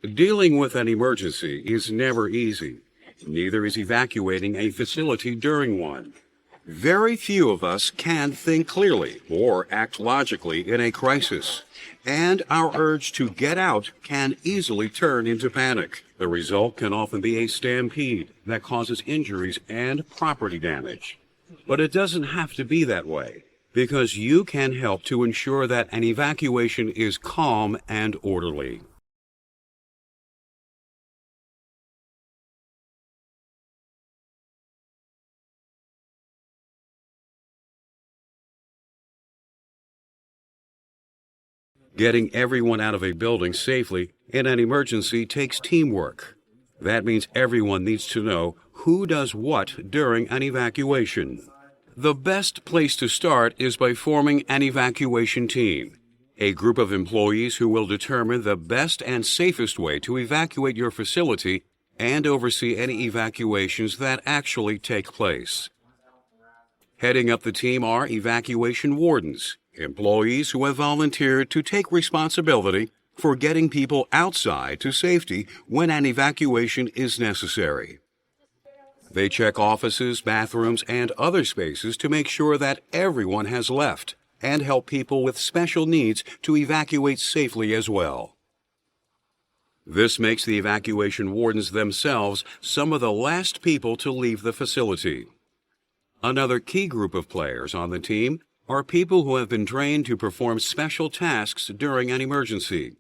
Dealing with an emergency is never easy. Neither is evacuating a facility during one. Very few of us can think clearly or act logically in a crisis, and our urge to get out can easily turn into panic. The result can often be a stampede that causes injuries and property damage. But it doesn't have to be that way, because you can help to ensure that an evacuation is calm and orderly. Getting everyone out of a building safely in an emergency takes teamwork. That means everyone needs to know who does what during an evacuation. The best place to start is by forming an evacuation team, a group of employees who will determine the best and safest way to evacuate your facility and oversee any evacuations that actually take place. Heading up the team are evacuation wardens, employees who have volunteered to take responsibility for getting people outside to safety when an evacuation is necessary. They check offices, bathrooms, and other spaces to make sure that everyone has left and help people with special needs to evacuate safely as well. This makes the evacuation wardens themselves some of the last people to leave the facility. Another key group of players on the team are people who have been trained to perform special tasks during an emergency.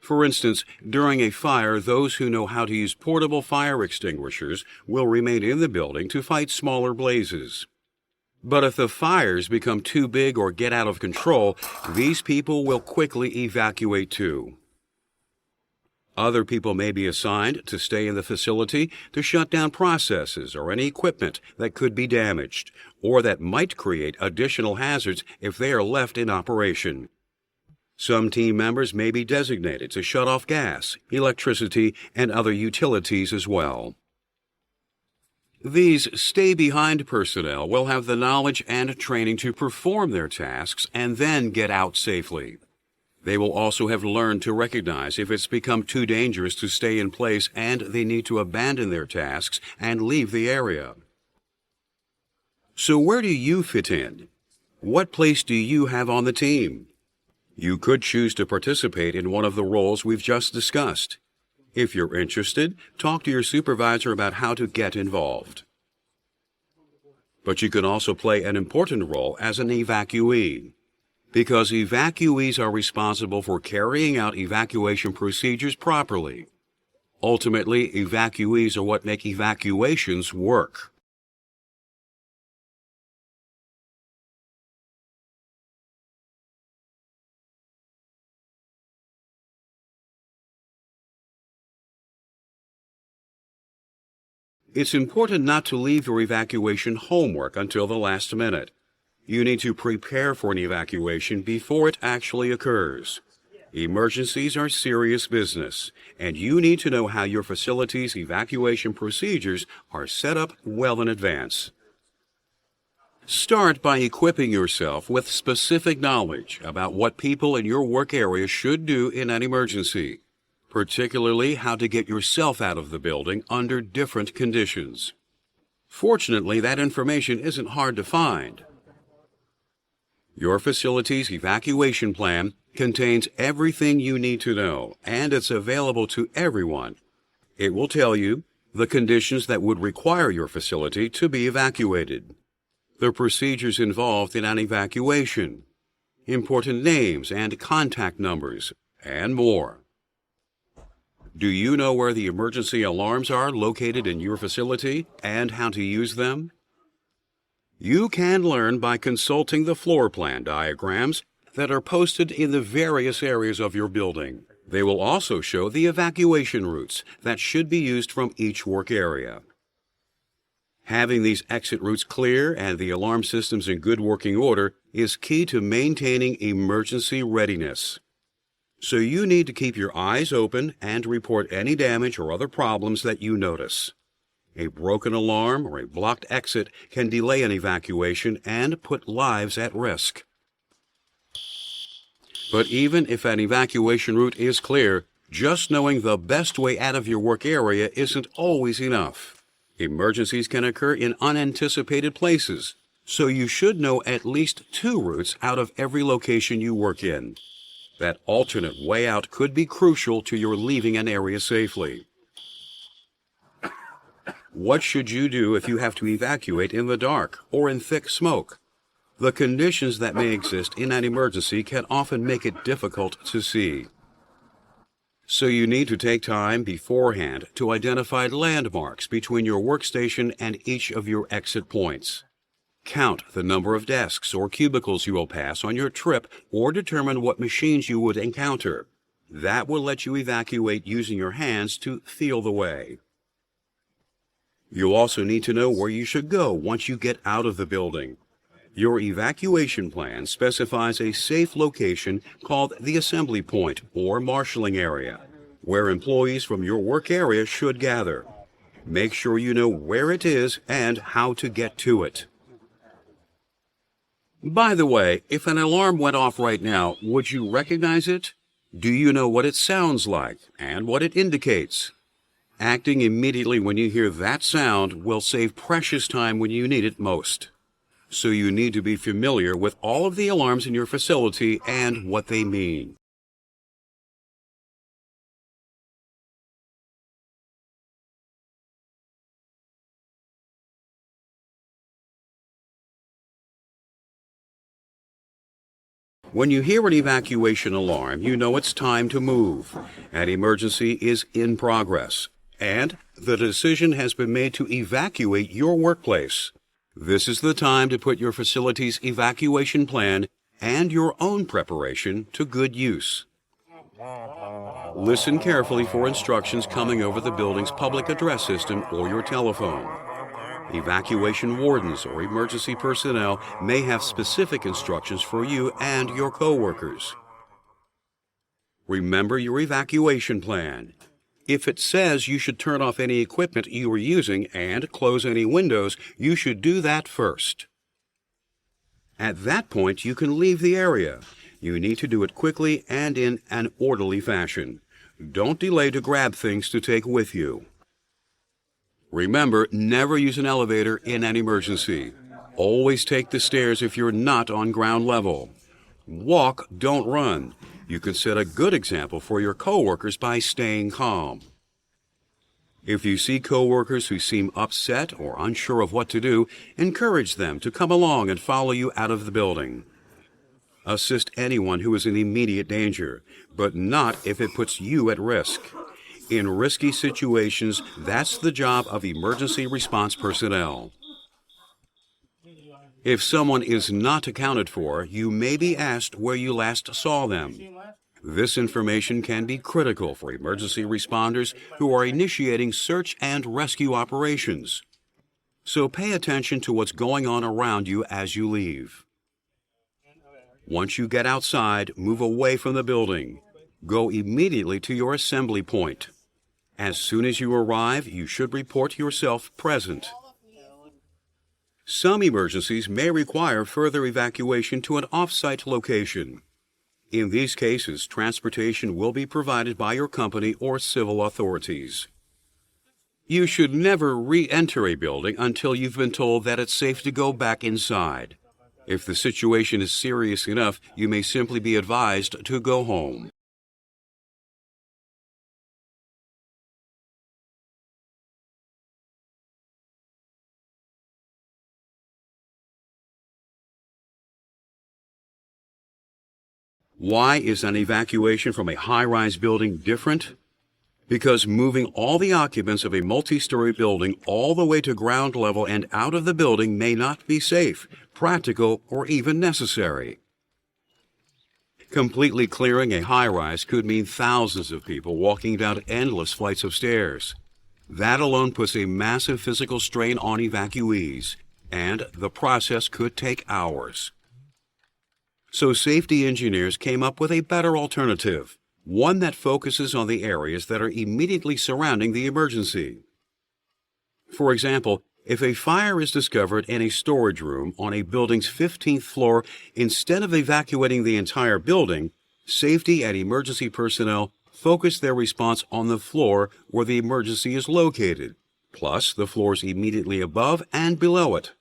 For instance, during a fire, those who know how to use portable fire extinguishers will remain in the building to fight smaller blazes. But if the fires become too big or get out of control, these people will quickly evacuate too. Other people may be assigned to stay in the facility to shut down processes or any equipment that could be damaged, or that might create additional hazards if they are left in operation. Some team members may be designated to shut off gas, electricity, and other utilities as well. These stay-behind personnel will have the knowledge and training to perform their tasks and then get out safely. They will also have learned to recognize if it's become too dangerous to stay in place and they need to abandon their tasks and leave the area. So where do you fit in? What place do you have on the team? You could choose to participate in one of the roles we've just discussed. If you're interested, talk to your supervisor about how to get involved. But you can also play an important role as an evacuee, because evacuees are responsible for carrying out evacuation procedures properly. Ultimately, evacuees are what make evacuations work. It's important not to leave your evacuation homework until the last minute. You need to prepare for an evacuation before it actually occurs. Emergencies are serious business, and you need to know how your facility's evacuation procedures are set up well in advance. Start by equipping yourself with specific knowledge about what people in your work area should do in an emergency, particularly how to get yourself out of the building under different conditions. Fortunately, that information isn't hard to find. Your facility's evacuation plan contains everything you need to know, and it's available to everyone. It will tell you the conditions that would require your facility to be evacuated, the procedures involved in an evacuation, important names and contact numbers, and more. Do you know where the emergency alarms are located in your facility and how to use them? You can learn by consulting the floor plan diagrams that are posted in the various areas of your building. They will also show the evacuation routes that should be used from each work area. Having these exit routes clear and the alarm systems in good working order is key to maintaining emergency readiness. So you need to keep your eyes open and report any damage or other problems that you notice. A broken alarm or a blocked exit can delay an evacuation and put lives at risk. But even if an evacuation route is clear, Just knowing the best way out of your work area isn't always enough. Emergencies can occur in unanticipated places, so you should know at least 2 routes out of every location you work in. That alternate way out could be crucial to your leaving an area safely. What should you do if you have to evacuate in the dark or in thick smoke? The conditions that may exist in an emergency can often make it difficult to see. So you need to take time beforehand to identify landmarks between your workstation and each of your exit points. Count the number of desks or cubicles you will pass on your trip or determine what machines you would encounter. That will let you evacuate using your hands to feel the way. You also need to know where you should go once you get out of the building. Your evacuation plan specifies a safe location called the assembly point or marshalling area, where employees from your work area should gather. Make sure you know where it is and how to get to it. By the way, if an alarm went off right now, would you recognize it? Do you know what it sounds like and what it indicates? Acting immediately when you hear that sound will save precious time when you need it most. So you need to be familiar with all of the alarms in your facility and what they mean. When you hear an evacuation alarm, you know it's time to move. An emergency is in progress, and the decision has been made to evacuate your workplace. This is the time to put your facility's evacuation plan and your own preparation to good use. Listen carefully for instructions coming over the building's public address system or your telephone. Evacuation wardens or emergency personnel may have specific instructions for you and your coworkers. Remember your evacuation plan. If it says you should turn off any equipment you are using and close any windows, you should do that first. At that point, you can leave the area. You need to do it quickly and in an orderly fashion. Don't delay to grab things to take with you. Remember, never use an elevator in an emergency. Always take the stairs if you're not on ground level. Walk, don't run. You can set a good example for your coworkers by staying calm. If you see coworkers who seem upset or unsure of what to do, encourage them to come along and follow you out of the building. Assist anyone who is in immediate danger, but not if it puts you at risk. In risky situations, that's the job of emergency response personnel. If someone is not accounted for, you may be asked where you last saw them. This information can be critical for emergency responders who are initiating search and rescue operations. So pay attention to what's going on around you as you leave. Once you get outside, move away from the building. Go immediately to your assembly point. As soon as you arrive, you should report yourself present. Some emergencies may require further evacuation to an off-site location. In these cases, transportation will be provided by your company or civil authorities. You should never re-enter a building until you've been told that it's safe to go back inside. If the situation is serious enough, you may simply be advised to go home. Why is an evacuation from a high-rise building different? Because moving all the occupants of a multi-story building all the way to ground level and out of the building may not be safe, practical, or even necessary. Completely clearing a high-rise could mean thousands of people walking down endless flights of stairs. That alone puts a massive physical strain on evacuees, and the process could take hours. So safety engineers came up with a better alternative, one that focuses on the areas that are immediately surrounding the emergency. For example, if a fire is discovered in a storage room on a building's 15th floor, instead of evacuating the entire building, safety and emergency personnel focus their response on the floor where the emergency is located, plus the floors immediately above and below it.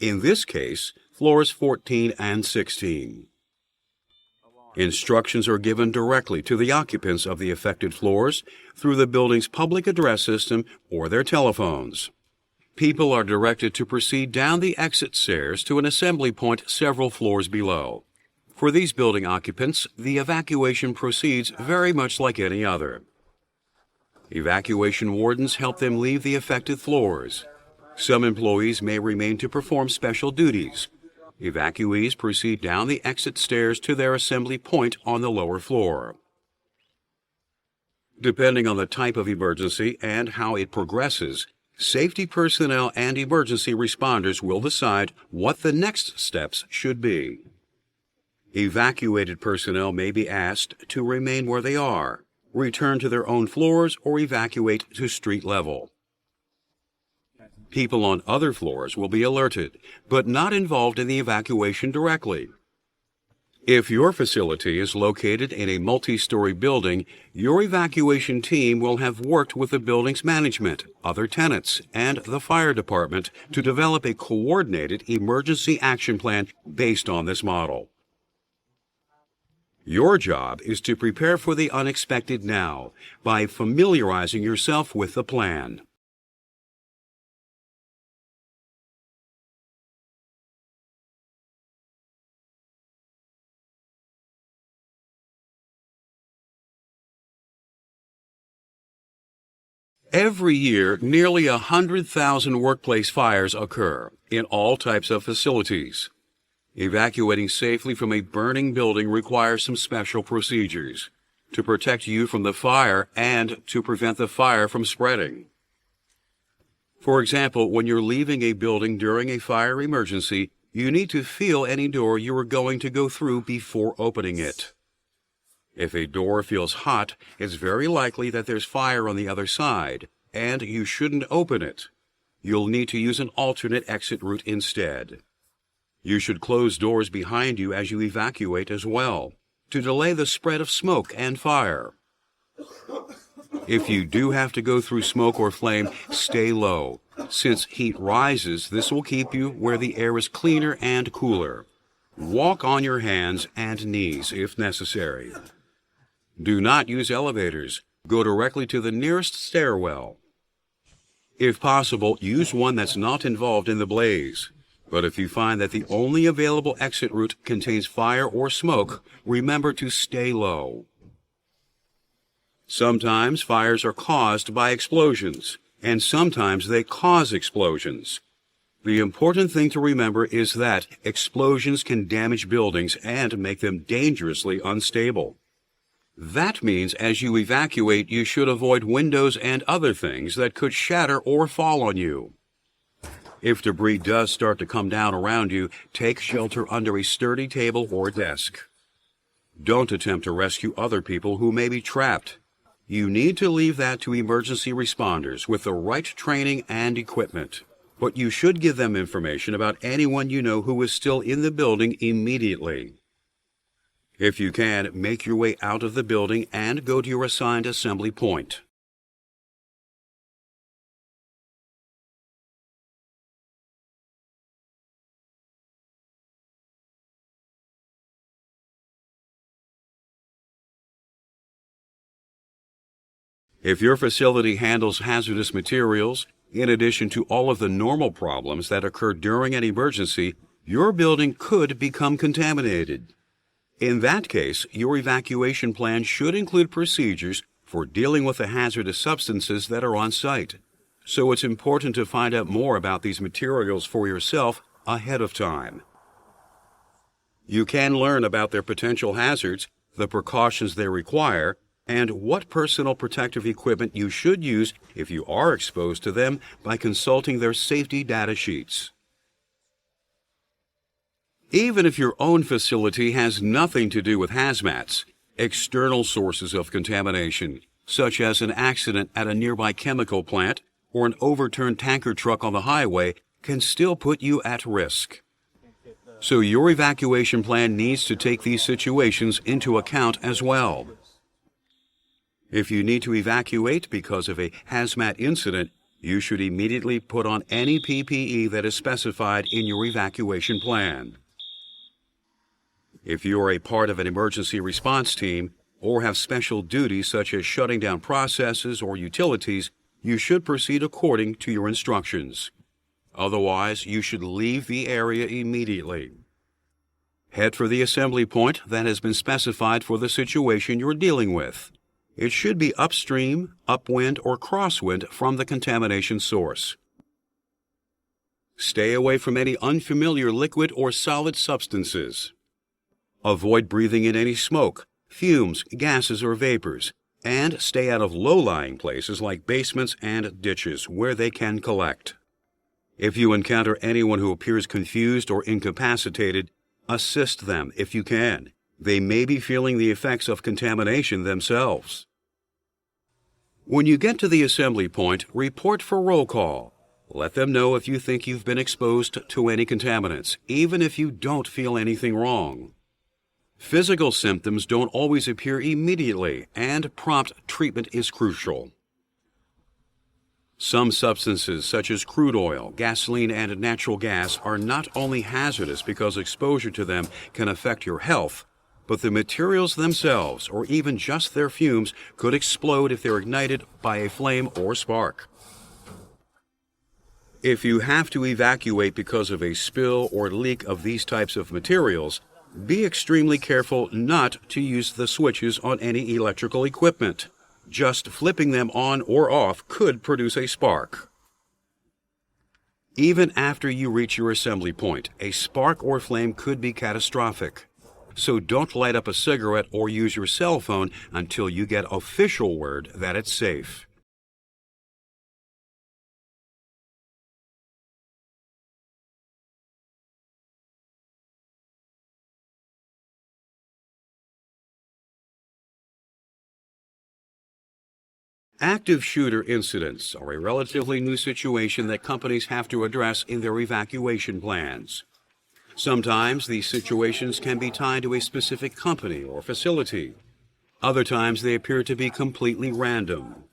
In this case, floors 14 and 16. Instructions are given directly to the occupants of the affected floors through the building's public address system or their telephones. People are directed to proceed down the exit stairs to an assembly point several floors below. For these building occupants, the evacuation proceeds very much like any other. Evacuation wardens help them leave the affected floors. Some employees may remain to perform special duties. Evacuees proceed down the exit stairs to their assembly point on the lower floor. Depending on the type of emergency and how it progresses, safety personnel and emergency responders will decide what the next steps should be. Evacuated personnel may be asked to remain where they are, return to their own floors, or evacuate to street level. People on other floors will be alerted, but not involved in the evacuation directly. If your facility is located in a multi-story building, your evacuation team will have worked with the building's management, other tenants, and the fire department to develop a coordinated emergency action plan based on this model. Your job is to prepare for the unexpected now by familiarizing yourself with the plan. Every year, nearly 100,000 workplace fires occur in all types of facilities. Evacuating safely from a burning building requires some special procedures to protect you from the fire and to prevent the fire from spreading. For example, when you're leaving a building during a fire emergency, you need to feel any door you are going to go through before opening it. If a door feels hot, it's very likely that there's fire on the other side, and you shouldn't open it. You'll need to use an alternate exit route instead. You should close doors behind you as you evacuate as well, to delay the spread of smoke and fire. If you do have to go through smoke or flame, stay low. Since heat rises, this will keep you where the air is cleaner and cooler. Walk on your hands and knees if necessary. Do not use elevators. Go directly to the nearest stairwell. If possible, use one that's not involved in the blaze. But if you find that the only available exit route contains fire or smoke, remember to stay low. Sometimes fires are caused by explosions, and sometimes they cause explosions. The important thing to remember is that explosions can damage buildings and make them dangerously unstable. That means as you evacuate, you should avoid windows and other things that could shatter or fall on you. If debris does start to come down around you, take shelter under a sturdy table or desk. Don't attempt to rescue other people who may be trapped. You need to leave that to emergency responders with the right training and equipment. But you should give them information about anyone you know who is still in the building immediately. If you can, make your way out of the building and go to your assigned assembly point. If your facility handles hazardous materials, in addition to all of the normal problems that occur during an emergency, your building could become contaminated. In that case, your evacuation plan should include procedures for dealing with the hazardous substances that are on site. So it's important to find out more about these materials for yourself ahead of time. You can learn about their potential hazards, the precautions they require, and what personal protective equipment you should use if you are exposed to them by consulting their safety data sheets. Even if your own facility has nothing to do with hazmats, external sources of contamination, such as an accident at a nearby chemical plant or an overturned tanker truck on the highway, can still put you at risk. So your evacuation plan needs to take these situations into account as well. If you need to evacuate because of a hazmat incident, you should immediately put on any PPE that is specified in your evacuation plan. If you are a part of an emergency response team or have special duties such as shutting down processes or utilities, you should proceed according to your instructions. Otherwise, you should leave the area immediately. Head for the assembly point that has been specified for the situation you're dealing with. It should be upstream, upwind, or crosswind from the contamination source. Stay away from any unfamiliar liquid or solid substances. Avoid breathing in any smoke, fumes, gases, or vapors, and stay out of low-lying places like basements and ditches where they can collect. If you encounter anyone who appears confused or incapacitated, assist them if you can. They may be feeling the effects of contamination themselves. When you get to the assembly point, report for roll call. Let them know if you think you've been exposed to any contaminants, even if you don't feel anything wrong. Physical symptoms don't always appear immediately, and prompt treatment is crucial. Some substances, such as crude oil, gasoline, and natural gas, are not only hazardous because exposure to them can affect your health, but the materials themselves, or even just their fumes, could explode if they're ignited by a flame or spark. If you have to evacuate because of a spill or leak of these types of materials, be extremely careful not to use the switches on any electrical equipment. Just flipping them on or off could produce a spark. Even after you reach your assembly point, a spark or flame could be catastrophic. So don't light up a cigarette or use your cell phone until you get official word that it's safe. Active shooter incidents are a relatively new situation that companies have to address in their evacuation plans. Sometimes these situations can be tied to a specific company or facility. Other times they appear to be completely random.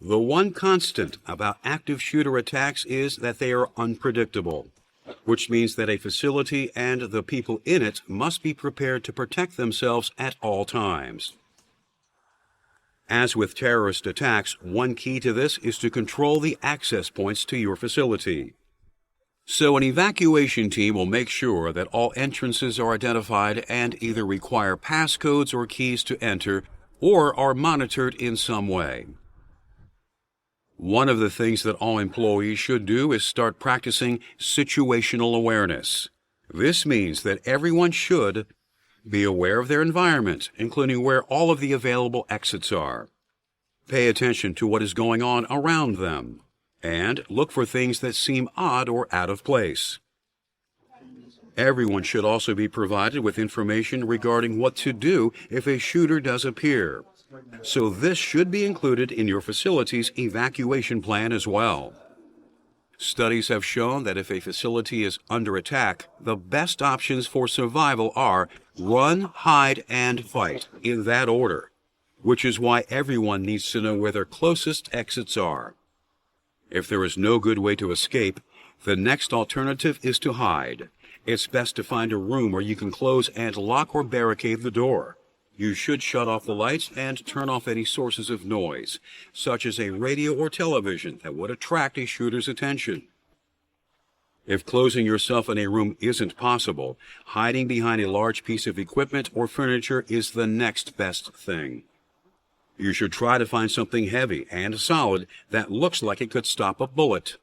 The one constant about active shooter attacks is that they are unpredictable, which means that a facility and the people in it must be prepared to protect themselves at all times. As with terrorist attacks, one key to this is to control the access points to your facility. So an evacuation team will make sure that all entrances are identified and either require passcodes or keys to enter or are monitored in some way. One of the things that all employees should do is start practicing situational awareness. This means that everyone should be aware of their environment, including where all of the available exits are. Pay attention to what is going on around them, and look for things that seem odd or out of place. Everyone should also be provided with information regarding what to do if a shooter does appear. So this should be included in your facility's evacuation plan as well. Studies have shown that if a facility is under attack, the best options for survival are run, hide, and fight, in that order, which is why everyone needs to know where their closest exits are. If there is no good way to escape, the next alternative is to hide. It's best to find a room where you can close and lock or barricade the door. You should shut off the lights and turn off any sources of noise, such as a radio or television that would attract a shooter's attention. If closing yourself in a room isn't possible, hiding behind a large piece of equipment or furniture is the next best thing. You should try to find something heavy and solid that looks like it could stop a bullet.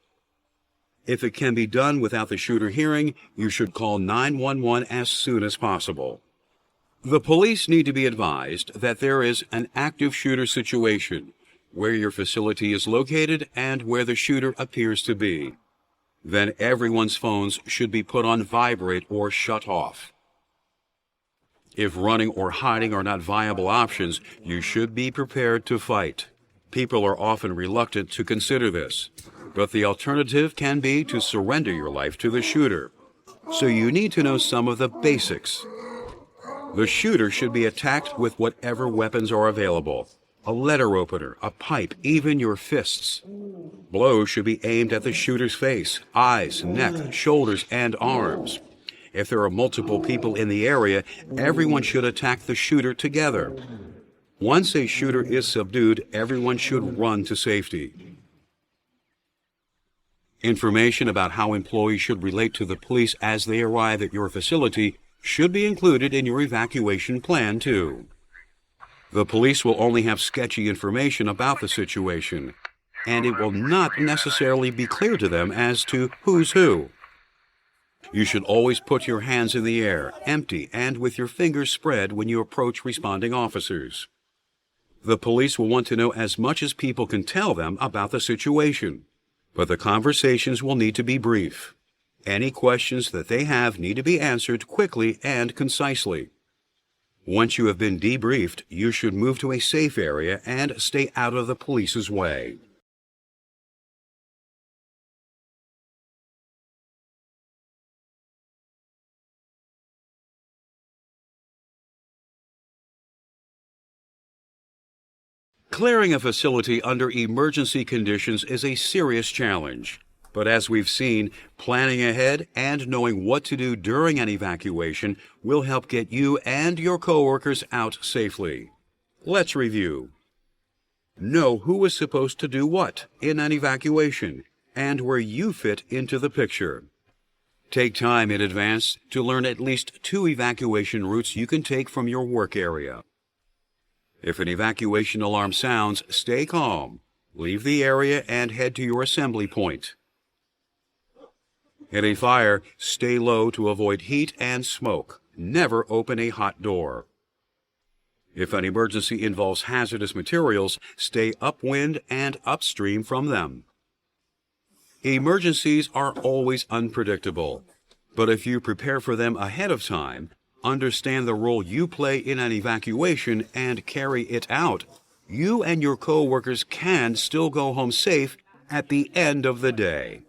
If it can be done without the shooter hearing, you should call 911 as soon as possible. The police need to be advised that there is an active shooter situation, where your facility is located and where the shooter appears to be. Then everyone's phones should be put on vibrate or shut off. If running or hiding are not viable options, you should be prepared to fight. People are often reluctant to consider this, but the alternative can be to surrender your life to the shooter. So you need to know some of the basics. The shooter should be attacked with whatever weapons are available. a letter opener, a pipe, even your fists. Blows should be aimed at the shooter's face, eyes, neck, shoulders, and arms. If there are multiple people in the area, everyone should attack the shooter together. Once a shooter is subdued, everyone should run to safety. Information about how employees should relate to the police as they arrive at your facility should be included in your evacuation plan, too. The police will only have sketchy information about the situation, and it will not necessarily be clear to them as to who's who. You should always put your hands in the air, empty and with your fingers spread when you approach responding officers. The police will want to know as much as people can tell them about the situation, but the conversations will need to be brief. Any questions that they have need to be answered quickly and concisely. Once you have been debriefed, you should move to a safe area and stay out of the police's way. Clearing a facility under emergency conditions is a serious challenge. But as we've seen, planning ahead and knowing what to do during an evacuation will help get you and your coworkers out safely. Let's review. Know who is supposed to do what in an evacuation and where you fit into the picture. Take time in advance to learn at least 2 evacuation routes you can take from your work area. If an evacuation alarm sounds, stay calm. Leave the area and head to your assembly point. In a fire, stay low to avoid heat and smoke. Never open a hot door. If an emergency involves hazardous materials, stay upwind and upstream from them. Emergencies are always unpredictable, but if you prepare for them ahead of time, understand the role you play in an evacuation, and carry it out, you and your co-workers can still go home safe at the end of the day.